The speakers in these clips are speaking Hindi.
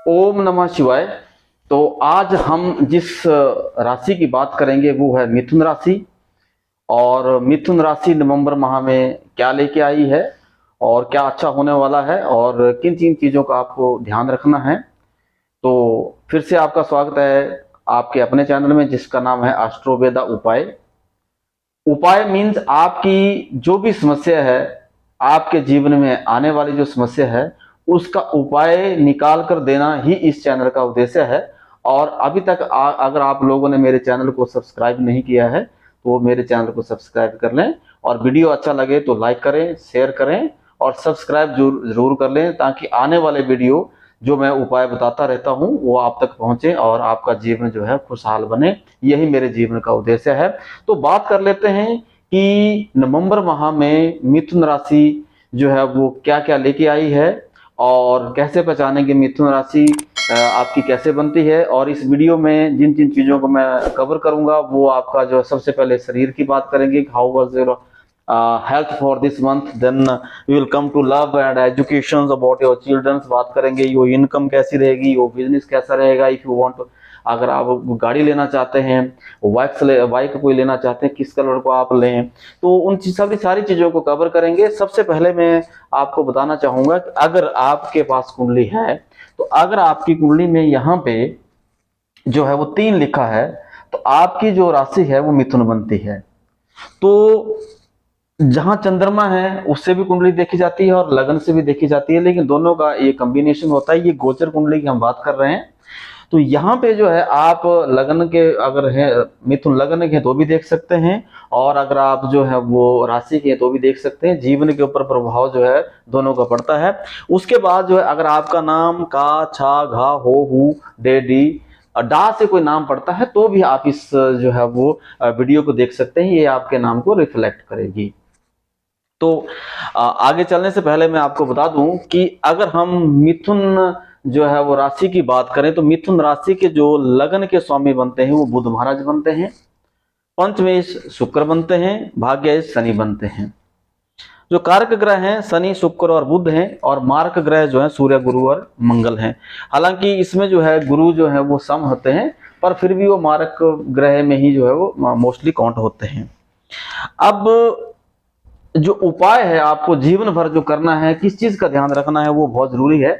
ओम नमः शिवाय। तो आज हम जिस राशि की बात करेंगे वो है मिथुन राशि। और मिथुन राशि नवंबर माह में क्या लेके आई है और क्या अच्छा होने वाला है और किन किन चीजों का आपको ध्यान रखना है। तो फिर से आपका स्वागत है आपके अपने चैनल में जिसका नाम है एस्ट्रोवेदा उपाय। उपाय मीन्स आपकी जो भी समस्या है, आपके जीवन में आने वाली जो समस्या है उसका उपाय निकाल कर देना ही इस चैनल का उद्देश्य है। और अभी तक अगर आप लोगों ने मेरे चैनल को सब्सक्राइब नहीं किया है तो मेरे चैनल को सब्सक्राइब कर लें, और वीडियो अच्छा लगे तो लाइक करें, शेयर करें और सब्सक्राइब जरूर कर लें, ताकि आने वाले वीडियो जो मैं उपाय बताता रहता हूं वो आप तक पहुंचे और आपका जीवन जो है खुशहाल बने। यही मेरे जीवन का उद्देश्य है। तो बात कर लेते हैं कि नवंबर माह में मिथुन राशि जो है वो क्या क्या लेके आई है और कैसे पहचानेंगे मिथुन राशि आपकी कैसे बनती है। और इस वीडियो में जिन जिन चीजों को मैं कवर करूंगा वो आपका जो सबसे पहले शरीर की बात करेंगे, how was your health for this month, then we will come to love and education about your childrens, बात करेंगे योर इनकम कैसी रहेगी, योर बिजनेस कैसा रहेगा, इफ यू वांट अगर आप गाड़ी लेना चाहते हैं, बाइक कोई लेना चाहते हैं, किस कलर को आप लें, तो उन सभी सारी चीजों को कवर करेंगे। सबसे पहले मैं आपको बताना चाहूंगा कि अगर आपके पास कुंडली है तो अगर आपकी कुंडली में यहाँ पे जो है वो 3 लिखा है तो आपकी जो राशि है वो मिथुन बनती है। तो जहां चंद्रमा है उससे भी कुंडली देखी जाती है और लगन से भी देखी जाती है, लेकिन दोनों का ये कॉम्बिनेशन होता है। ये गोचर कुंडली की हम बात कर रहे हैं। तो यहाँ पे जो है आप लगन के अगर है, मिथुन लगन के तो भी देख सकते हैं, और अगर आप जो है वो राशि के तो भी देख सकते हैं। जीवन के ऊपर प्रभाव जो है दोनों का पड़ता है। उसके बाद जो है अगर आपका नाम का, छा, घा, हो, हु, डे, डी, डा से कोई नाम पड़ता है तो भी आप इस जो है वो वीडियो को देख सकते हैं। ये आपके नाम को रिफ्लेक्ट करेगी। तो आगे चलने से पहले मैं आपको बता दूं कि अगर हम मिथुन जो है वो राशि की बात करें तो मिथुन राशि के जो लगन के स्वामी बनते हैं वो बुध महाराज बनते हैं, पंचमेश शुक्र बनते हैं, भाग्येश शनि बनते हैं। जो कारक ग्रह हैं शनि, शुक्र और बुध हैं, और मार्क ग्रह जो है सूर्य, गुरु और मंगल हैं। हालांकि इसमें जो है गुरु जो है वो सम होते हैं, पर फिर भी वो मारक ग्रह में ही जो है वो मोस्टली काउंट होते हैं। अब जो उपाय है आपको जीवन भर जो करना है, किस चीज का ध्यान रखना है वो बहुत जरूरी है।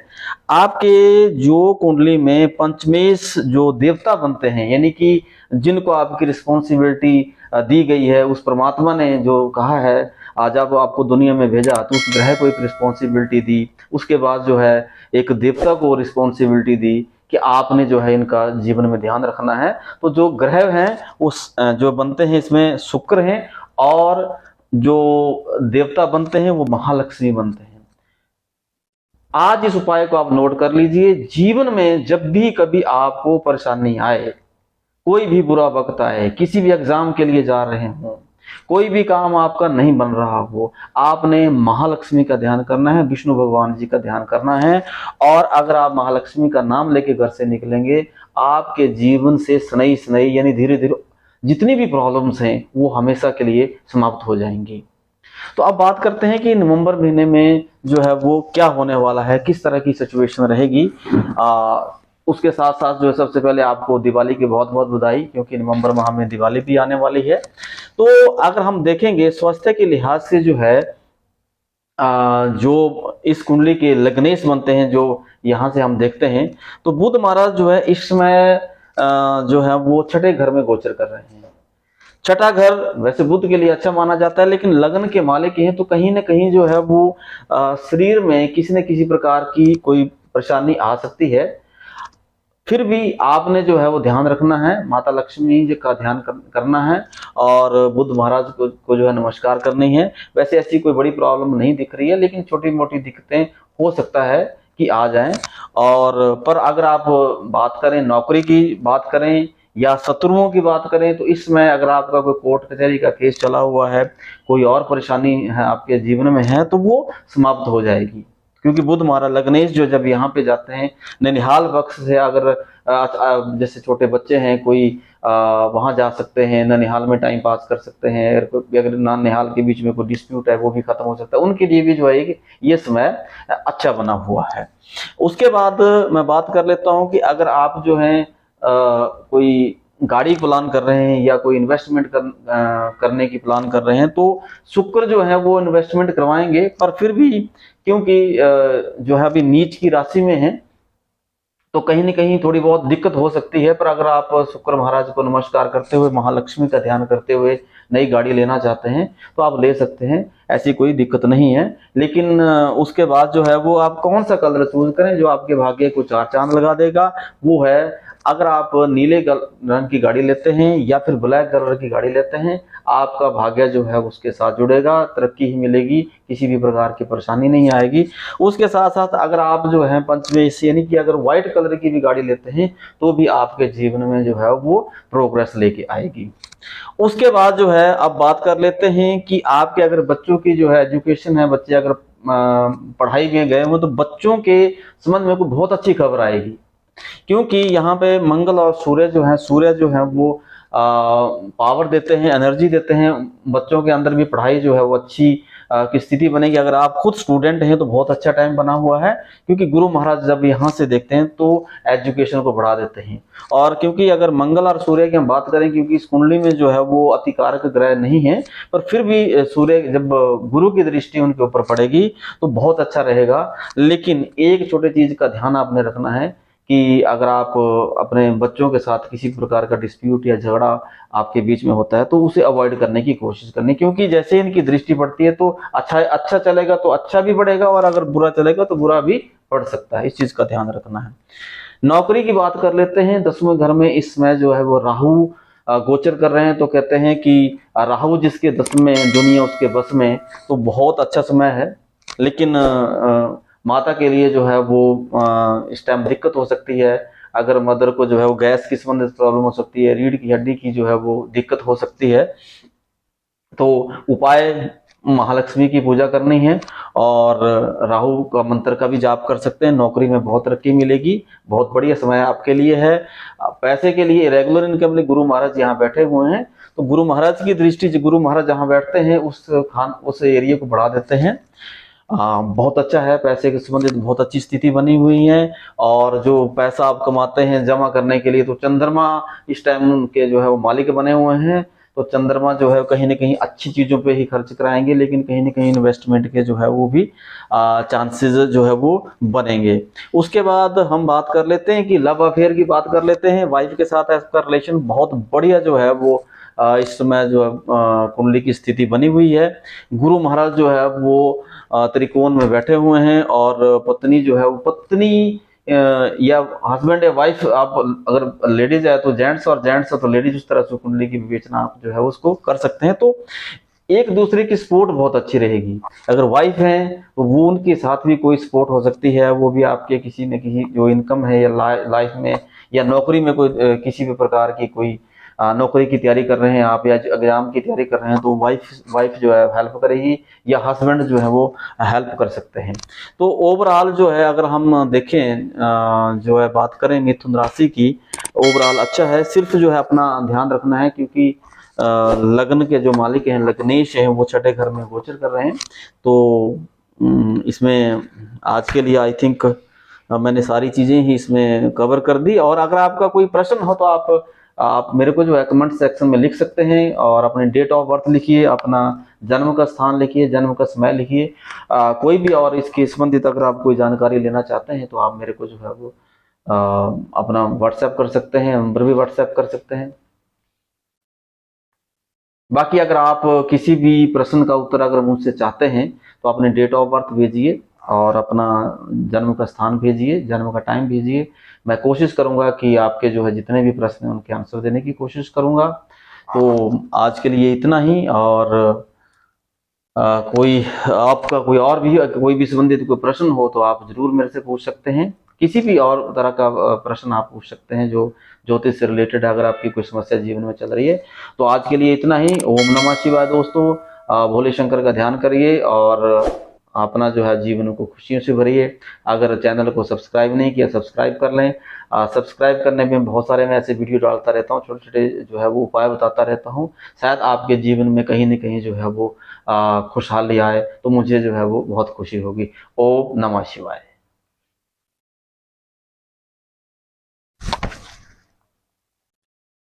आपके जो कुंडली में पंचमेश जो देवता बनते हैं, यानी कि जिनको आपकी रिस्पॉन्सिबिलिटी दी गई है, उस परमात्मा ने जो कहा है आज आपको दुनिया में भेजा तो उस ग्रह को एक रिस्पॉन्सिबिलिटी दी। उसके बाद जो है एक देवता को रिस्पॉन्सिबिलिटी दी कि आपने जो है इनका जीवन में ध्यान रखना है। तो जो ग्रह हैं उस जो बनते हैं इसमें शुक्र हैं, और जो देवता बनते हैं वो महालक्ष्मी बनते हैं। आज इस उपाय को आप नोट कर लीजिए। जीवन में जब भी कभी आपको परेशानी आए, कोई भी बुरा वक्त आए, किसी भी एग्जाम के लिए जा रहे हो, कोई भी काम आपका नहीं बन रहा हो, आपने महालक्ष्मी का ध्यान करना है, विष्णु भगवान जी का ध्यान करना है। और अगर आप महालक्ष्मी का नाम लेके घर से निकलेंगे, आपके जीवन से स्नई स्नई यानी धीरे धीरे जितनी भी प्रॉब्लम्स हैं वो हमेशा के लिए समाप्त हो जाएंगी। तो अब बात करते हैं कि नवंबर महीने में जो है वो क्या होने वाला है, किस तरह की सिचुएशन रहेगी। उसके साथ साथ जो है सबसे पहले आपको दिवाली की बहुत बहुत बधाई, क्योंकि नवंबर माह में दिवाली भी आने वाली है। तो अगर हम देखेंगे स्वास्थ्य के लिहाज से जो है जो इस कुंडली के लग्नेश बनते हैं, जो यहाँ से हम देखते हैं, तो बुध महाराज जो है इस समय जो है वो छठे घर में गोचर कर रहे हैं। छठा घर वैसे बुध के लिए अच्छा माना जाता है, लेकिन लगन के मालिक हैं तो कहीं ना कहीं जो है वो शरीर में किसी न किसी प्रकार की कोई परेशानी आ सकती है। फिर भी आपने जो है वो ध्यान रखना है, माता लक्ष्मी जी का ध्यान करना है और बुध महाराज को जो है नमस्कार करनी है। वैसे ऐसी कोई बड़ी प्रॉब्लम नहीं दिख रही है, लेकिन छोटी मोटी दिक्कतें हो सकता है कि आ जाएं। और पर अगर आप बात करें नौकरी की बात करें या शत्रुओं की बात करें, तो इसमें अगर आपका कोई कोर्ट कचहरी का केस चला हुआ है, कोई और परेशानी है आपके जीवन में है, तो वो समाप्त हो जाएगी, क्योंकि बुध महाराज लग्नेश जो जब यहाँ पे जाते हैं ननिहाल पक्ष से, अगर जैसे छोटे बच्चे हैं कोई वहां जा सकते हैं, ननिहाल में टाइम पास कर सकते हैं, अगर ननिहाल के बीच में कोई डिस्प्यूट है वो भी खत्म हो सकता है, उनके लिए भी जो है ये समय अच्छा बना हुआ है। उसके बाद मैं बात कर लेता हूं कि अगर आप जो है कोई गाड़ी प्लान कर रहे हैं या कोई इन्वेस्टमेंट करने की प्लान कर रहे हैं, तो शुक्र जो है वो इन्वेस्टमेंट करवाएंगे, पर फिर भी क्योंकि जो है अभी नीच की राशि में है तो कहीं ना कहीं थोड़ी बहुत दिक्कत हो सकती है। पर अगर आप शुक्र महाराज को नमस्कार करते हुए, महालक्ष्मी का ध्यान करते हुए नई गाड़ी लेना चाहते हैं तो आप ले सकते हैं, ऐसी कोई दिक्कत नहीं है। लेकिन उसके बाद जो है वो आप कौन सा कलर चूज करें जो आपके भाग्य को चार चांद लगा देगा, वो है अगर आप नीले रंग की गाड़ी लेते हैं या फिर ब्लैक कलर की गाड़ी लेते हैं, आपका भाग्य जो है उसके साथ जुड़ेगा, तरक्की ही मिलेगी, किसी भी प्रकार की परेशानी नहीं आएगी। उसके साथ साथ अगर आप जो है पंचमेश यानी कि अगर व्हाइट कलर की भी गाड़ी लेते हैं तो भी आपके जीवन में जो है वो प्रोग्रेस लेके आएगी। उसके बाद जो है अब बात कर लेते हैं कि आपके अगर बच्चों की जो है एजुकेशन है, बच्चे अगर पढ़ाई में गए हो तो बच्चों के संबंध में कोई बहुत अच्छी खबर आएगी, क्योंकि यहाँ पे मंगल और सूर्य जो है वो पावर देते हैं, एनर्जी देते हैं, बच्चों के अंदर भी पढ़ाई जो है वो अच्छी की स्थिति बनेगी। अगर आप खुद स्टूडेंट हैं तो बहुत अच्छा टाइम बना हुआ है, क्योंकि गुरु महाराज जब यहाँ से देखते हैं तो एजुकेशन को बढ़ा देते हैं। और क्योंकि अगर मंगल और सूर्य की हम बात करें, क्योंकि इस कुंडली में जो है वो अतिकारक ग्रह नहीं है, पर फिर भी सूर्य जब गुरु की दृष्टि उनके ऊपर पड़ेगी तो बहुत अच्छा रहेगा। लेकिन एक छोटी चीज का ध्यान आपने रखना है कि अगर आप अपने बच्चों के साथ किसी प्रकार का डिस्प्यूट या झगड़ा आपके बीच में होता है तो उसे अवॉइड करने की कोशिश करनी, क्योंकि जैसे इनकी दृष्टि पड़ती है तो अच्छा चलेगा तो अच्छा भी बढ़ेगा, और अगर बुरा चलेगा तो बुरा भी पड़ सकता है। इस चीज का ध्यान रखना है। नौकरी की बात कर लेते हैं। 10वें घर में इस समय जो है वो राहु गोचर कर रहे हैं, तो कहते हैं कि राहु जिसके 10वें दुनिया उसके बस में, तो बहुत अच्छा समय है। लेकिन माता के लिए जो है वो इस टाइम दिक्कत हो सकती है। अगर मदर को जो है वो गैस की संबंधित प्रॉब्लम हो सकती है, रीढ़ की हड्डी की जो है वो दिक्कत हो सकती है। तो उपाय महालक्ष्मी की पूजा करनी है और राहु का मंत्र का भी जाप कर सकते हैं। नौकरी में बहुत तरक्की मिलेगी, बहुत बढ़िया समय आपके लिए है। पैसे के लिए रेगुलर इनकम लिए गुरु महाराज यहाँ बैठे हुए हैं, तो गुरु महाराज की दृष्टि से गुरु महाराज जहाँ बैठते हैं उस एरिया को बढ़ा देते हैं। बहुत अच्छा है, पैसे के संबंधित बहुत अच्छी स्थिति बनी हुई है। और जो पैसा आप कमाते हैं जमा करने के लिए, तो चंद्रमा इस टाइम के जो है वो मालिक बने हुए हैं, तो चंद्रमा जो है कहीं ना कहीं अच्छी चीजों पे ही खर्च कराएंगे, लेकिन कहीं ना कहीं इन्वेस्टमेंट के जो है वो भी चांसेस जो है वो बनेंगे। उसके बाद हम बात कर लेते हैं कि लव अफेयर की बात कर लेते हैं। वाइफ के साथ आपका रिलेशन बहुत बढ़िया जो है वो इस समय जो है कुंडली की स्थिति बनी हुई है। गुरु महाराज जो है वो त्रिकोण में बैठे हुए हैं, और पत्नी जो है वो पत्नी या हस्बैंड या वाइफ, आप अगर लेडीज है तो जेंट्स, और जेंट्स है तो लेडीज, उस तरह से कुंडली की विवेचना आप जो है उसको कर सकते हैं। तो एक दूसरे की सपोर्ट बहुत अच्छी रहेगी। अगर वाइफ है तो वो उनके साथ भी कोई सपोर्ट हो सकती है, वो भी आपके किसी न किसी जो इनकम है या लाइफ में या नौकरी में कोई किसी भी प्रकार की कोई नौकरी की तैयारी कर रहे हैं आप या एग्जाम की तैयारी कर रहे हैं, तो वाइफ जो है हेल्प करेगी, या हस्बैंड जो है वो हेल्प कर सकते हैं। तो ओवरऑल जो है अगर हम देखें जो है बात करें मिथुन राशि की, ओवरऑल अच्छा है। सिर्फ जो है अपना ध्यान रखना है, क्योंकि लग्न के जो मालिक हैं लग्नेश हैं वो छठे घर में गोचर कर रहे हैं। तो इसमें आज के लिए आई थिंक मैंने सारी चीजें ही इसमें कवर कर दी। और अगर आपका कोई प्रश्न हो तो आप मेरे को जो है कमेंट सेक्शन में लिख सकते हैं, और अपने डेट ऑफ बर्थ लिखिए, अपना जन्म का स्थान लिखिए, जन्म का समय लिखिए। कोई भी और इसके संबंधित अगर आप कोई जानकारी लेना चाहते हैं तो आप मेरे को जो है वो अपना व्हाट्सएप कर सकते हैं, नंबर भी व्हाट्सएप कर सकते हैं। बाकी अगर आप किसी भी प्रश्न का उत्तर अगर मुझसे चाहते हैं तो अपने डेट ऑफ बर्थ भेजिए और अपना जन्म का स्थान भेजिए, जन्म का टाइम भेजिए। मैं कोशिश करूंगा कि आपके जो है जितने भी प्रश्न हैं उनके आंसर देने की कोशिश करूंगा। तो आज के लिए इतना ही। और कोई आपका कोई भी संबंधित कोई प्रश्न हो तो आप जरूर मेरे से पूछ सकते हैं। किसी भी और तरह का प्रश्न आप पूछ सकते हैं जो ज्योतिष से रिलेटेड है, अगर आपकी कोई समस्या जीवन में चल रही है। तो आज के लिए इतना ही। ओम नमः शिवाय दोस्तों। भोले शंकर का ध्यान करिए और अपना जो है जीवन को खुशियों से भरिए। अगर चैनल को सब्सक्राइब नहीं किया, सब्सक्राइब कर लें। सब्सक्राइब करने में बहुत सारे मैं ऐसे वीडियो डालता रहता हूँ, छोटे छोटे जो है वो उपाय बताता रहता हूँ, शायद आपके जीवन में कहीं न कहीं जो है वो खुशहाली आए, तो मुझे जो है वो बहुत खुशी होगी। ओम नमः शिवाय।